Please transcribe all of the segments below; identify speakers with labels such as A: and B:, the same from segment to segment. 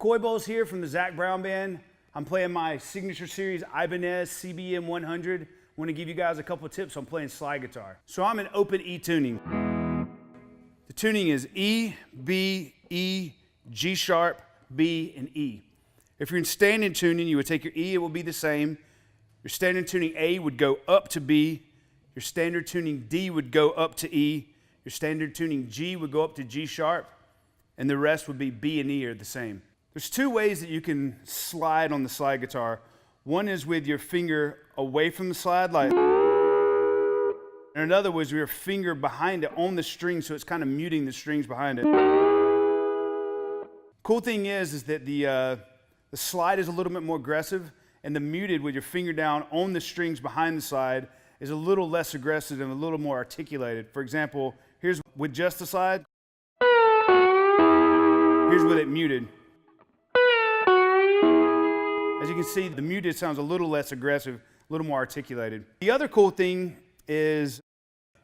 A: Coy Bowles here from the Zach Brown Band. I'm playing my signature series Ibanez CBM 100. I want to give you guys a couple tips on playing slide guitar. So I'm in open E tuning. The tuning is E, B, E, G sharp, B, and E. If you're in standing tuning, you would take your E, it will be the same. Your standard tuning A would go up to B. Your standard tuning D would go up to E. Your standard tuning G would go up to G sharp. And the rest would be B and E are the same. There's two ways that you can slide on the slide guitar. One is with your finger away from the slide, like, and another was your finger behind it on the string, so it's kind of muting the strings behind it. Cool thing is that the slide is a little bit more aggressive, and the muted with your finger down on the strings behind the slide is a little less aggressive and a little more articulated. For example, here's with just the slide. Here's with it muted. As you can see, the muted sounds a little less aggressive, a little more articulated. The other cool thing is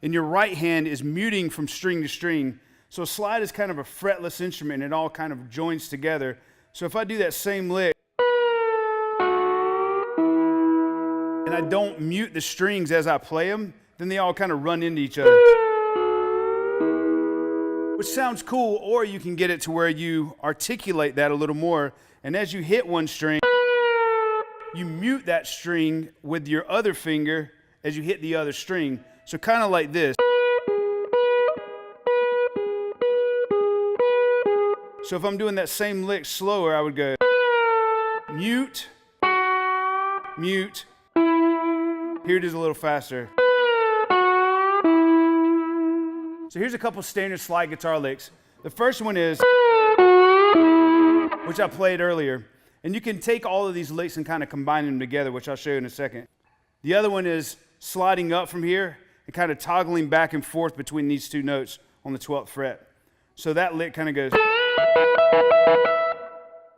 A: in your right hand is muting from string to string. So a slide is kind of a fretless instrument, and it all kind of joins together. So if I do that same lick, and I don't mute the strings as I play them, then they all kind of run into each other. Which sounds cool, or you can get it to where you articulate that a little more, and as you hit one string, you mute that string with your other finger as you hit the other string. So kind of like this. So if I'm doing that same lick slower, I would go mute, mute. Here it is a little faster. So here's a couple standard slide guitar licks. The first one is, which I played earlier. And you can take all of these licks and kind of combine them together, which I'll show you in a second. The other one is sliding up from here and kind of toggling back and forth between these two notes on the 12th fret. So that lick kind of goes.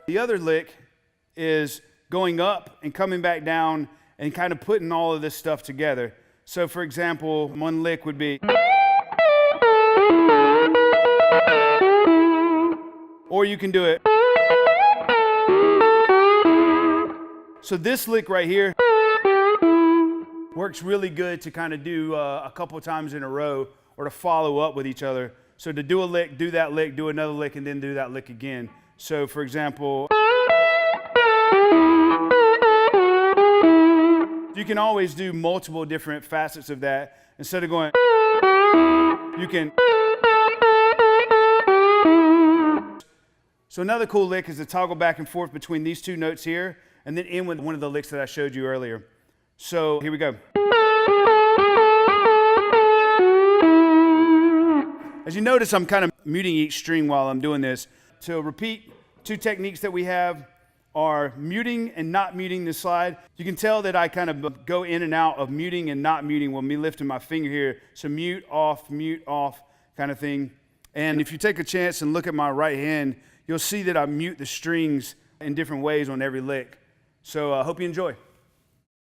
A: The other lick is going up and coming back down and kind of putting all of this stuff together. So for example, one lick would be, or you can do it. So this lick right here works really good to kind of do a couple times in a row or to follow up with each other. So to do a lick, do that lick, do another lick, and then do that lick again. So for example, you can always do multiple different facets of that. Instead of going, you can. So another cool lick is to toggle back and forth between these two notes here and then end with one of the licks that I showed you earlier. So here we go. As you notice, I'm kind of muting each string while I'm doing this. To repeat, two techniques that we have are muting and not muting the slide. You can tell that I kind of go in and out of muting and not muting with me lifting my finger here. So mute off kind of thing. And if you take a chance and look at my right hand, you'll see that I mute the strings in different ways on every lick. So I hope you enjoy.